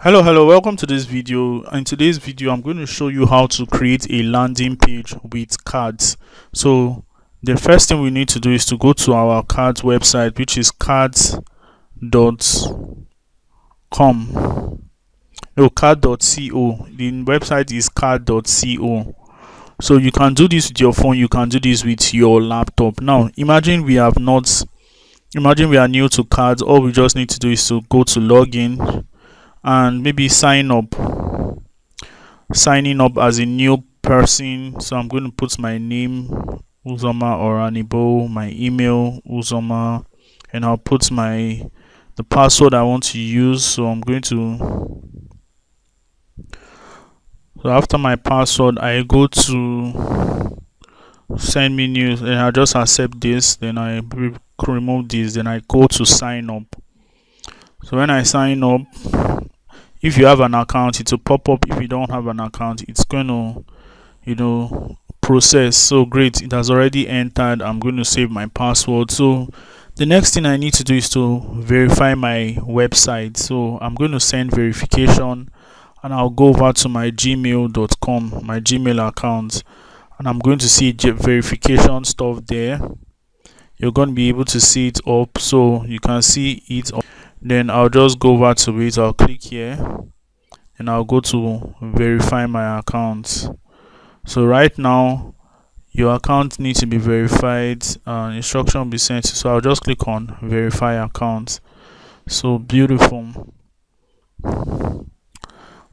Hello, welcome to this video. In today's video I'm going to show you how to create a landing page with cards. So the first thing we need to do is to go to our cards website, which is cards.com. No, card.co. The website is card.co. So you can do this with your phone, you can do this with your laptop. Now imagine we are new to cards. All we just need to do is to go to login and maybe signing up as a new person. So I'm going to put my name, Uzoma Oranibo, my email, Uzoma, and I'll put the password I want to use. So after my password, I go to send me news, and I just accept this, then I remove this, then I go to sign up. So when I sign up, if you have an account, it will pop up. If you don't have an account, it's going to process. So great, it has already entered. I'm going to save my password. So the next thing I need to do is to verify my website. So I'm going to send verification, and I'll go over to my gmail.com, my Gmail account, and I'm going to see verification stuff there. You're going to be able to see it up, so you can see it up. Then I'll just go over to it. I'll click here and I'll go to verify my account. So right now your account needs to be verified, instruction will be sent. So I'll just click on verify account. So beautiful.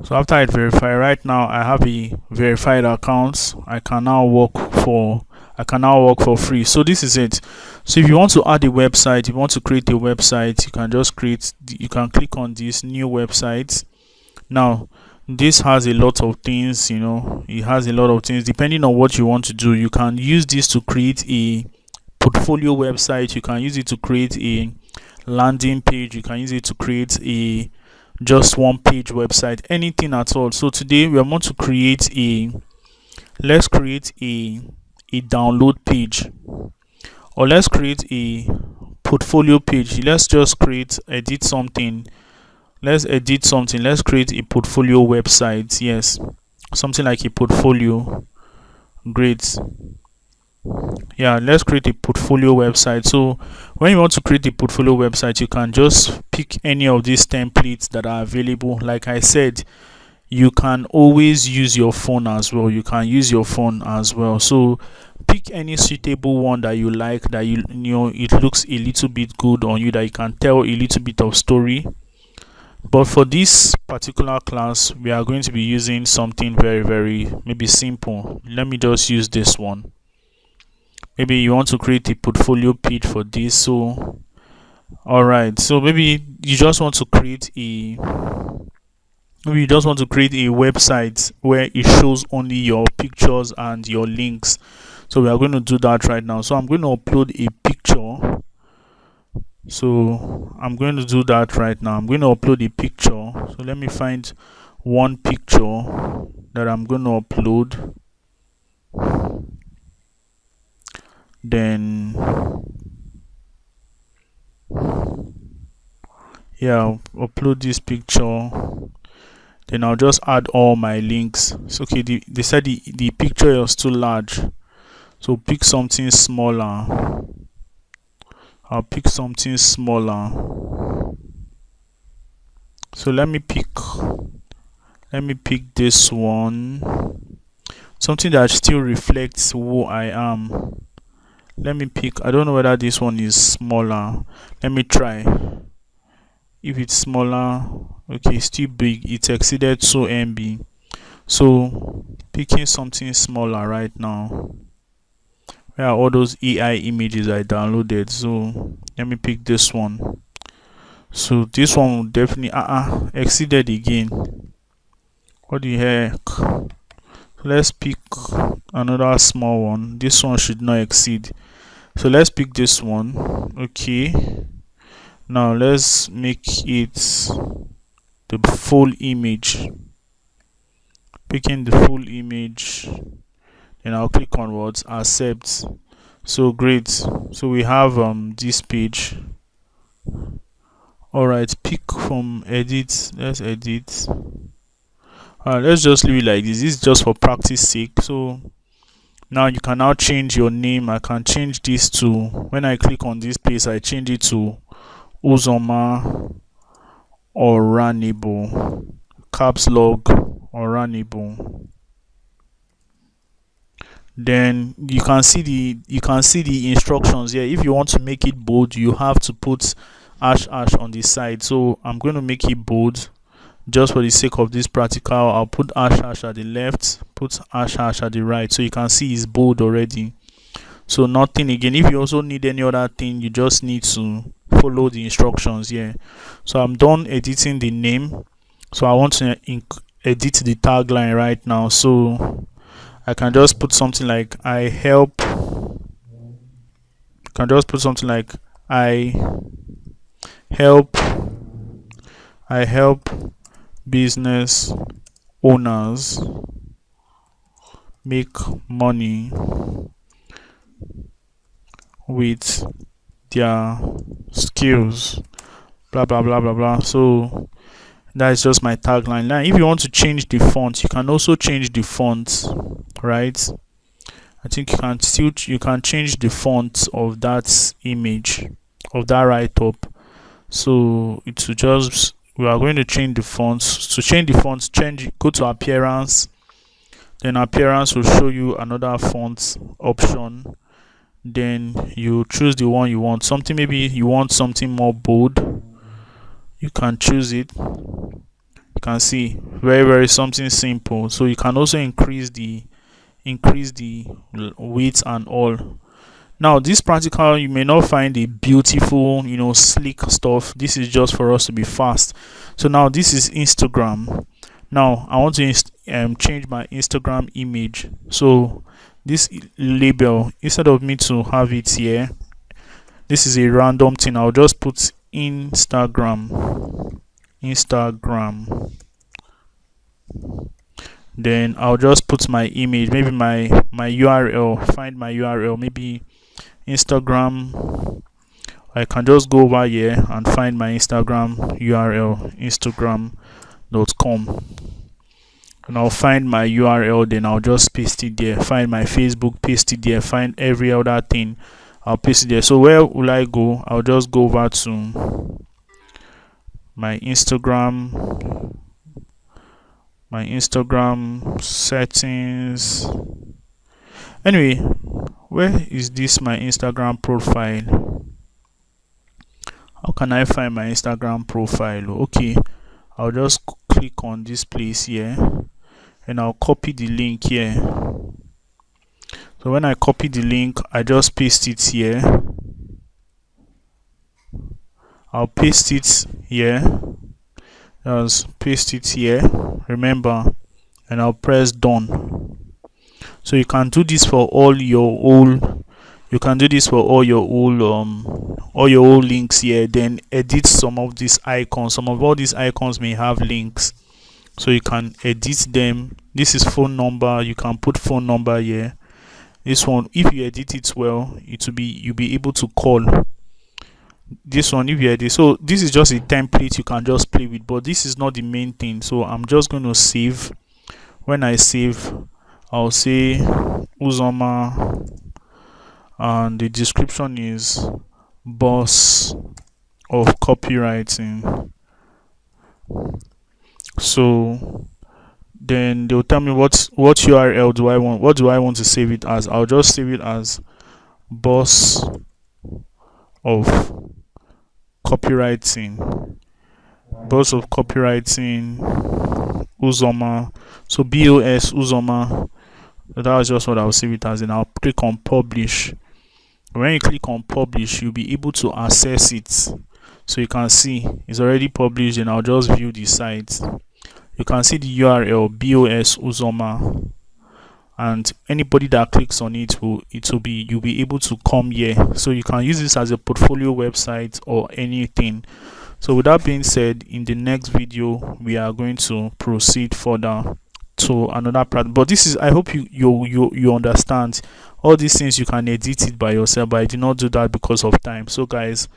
So after I verify, right now I have a verified account. I can now work for free. So this is it. So if you want to add a website, if you want to create a website, you can click on this new website. Now this has a lot of things, it has a lot of things. Depending on what you want to do, you can use this to create a portfolio website, you can use it to create a landing page, you can use it to create a just one page website, anything at all. So today we are going to create let's create a download page, or let's create a portfolio page. Let's just edit something. Let's create a portfolio website. Yes, something like a portfolio. Great. Yeah, let's create a portfolio website. So when you want to create a portfolio website, you can just pick any of these templates that are available. Like I said, you can always use your phone as well. So pick any suitable one that you like, that it looks a little bit good on you, that you can tell a little bit of story. But for this particular class, we are going to be using something very, very maybe simple. Let me just use this one. Maybe you want to create a portfolio page for this. So all right, so maybe you just want to create a website where it shows only your pictures and your links. So we are going to do that right now. So I'm going to upload a picture. So I'm going to do that right now. I'm going to upload a picture. So let me find one picture that I'm going to upload. Then yeah, I'll upload this picture. Then I'll just add all my links. So okay, they said the picture is too large, so pick something smaller. I'll pick something smaller. So let me pick this one, something that still reflects who I am. Let me pick, I don't know whether this one is smaller. Let me try. If it's smaller, okay, still big, it exceeded 2 MB. So picking something smaller right now. Where are all those AI images I downloaded? So let me pick this one. So this one will definitely exceeded again. What the heck? So let's pick another small one. This one should not exceed. So let's pick this one. Okay, now let's make it the full image. Picking the full image, then I'll click on what accept. So great, so we have this page. All right, pick from edit. Let's edit. Let's just leave it like this. This is just for practice sake. So now you can now change your name. I can change this to, when I click on this place, I change it to Uzoma Oranebo, caps lock Oranebo. Then you can see the instructions here. If you want to make it bold, you have to put hash on the side. So I'm going to make it bold just for the sake of this practical. I'll put hash at the left, put hash at the right, so you can see it's bold already. So nothing again. If you also need any other thing, you just need to follow the instructions here. So I'm done editing the name. So I want to edit the tagline right now. So I can just put something like I help. Can just put something like I help business owners make money with their skills, blah blah blah blah blah. So that is just my tagline. Now if you want to change the font, you can also change the font, right? I think you can change the font of that image, of that write-up. So it's just, we are going to change the fonts. To change the fonts, go to appearance, then appearance will show you another font option. Then you choose the one you want. Something, maybe you want something more bold, you can choose it. You can see very something simple. So you can also increase the width and all. Now this practical, you may not find a beautiful, slick stuff. This is just for us to be fast. So now this is Instagram. Now I want to change my Instagram image. So this label, instead of me to have it here, this is a random thing. I'll just put Instagram. Then I'll just put my image, maybe my URL, find my URL, maybe Instagram. I can just go over here and find my Instagram URL, instagram.com, and I'll find my URL. Then I'll just paste it there. Find my Facebook, paste it there. Find every other thing, I'll paste it there. So where will I go? I'll just go over to my Instagram settings. Anyway, where is this my Instagram profile? How can I find my Instagram profile? Okay, I'll just click on this place here and I'll copy the link here. So when I copy the link, I just paste it here. I'll paste it here. Just paste it here, remember, and I'll press done. So you can do this for all your old, all your old links here. Then edit some of these icons. Some of all these icons may have links, so you can edit them. This is phone number. You can put phone number here. This one, if you edit it well, you'll be able to call. This one, if you edit, so this is just a template you can just play with, but this is not the main thing. So I'm just going to save. When I save, I'll say Uzoma, and the description is boss of copywriting. So then they'll tell me what URL do I want, what do I want to save it as. I'll just save it as boss of copywriting, Uzoma. So BOS Uzoma. So that was just what I'll save it as, and I'll click on publish. When you click on publish, you'll be able to access it. So you can see it's already published, and I'll just view the site. You can see the URL BOS Uzoma, and anybody that clicks on it you'll be able to come here. So you can use this as a portfolio website or anything. So with that being said, in the next video we are going to proceed further to another part. But this is, I hope you understand all these things. You can edit it by yourself, but I did not do that because of time. So guys,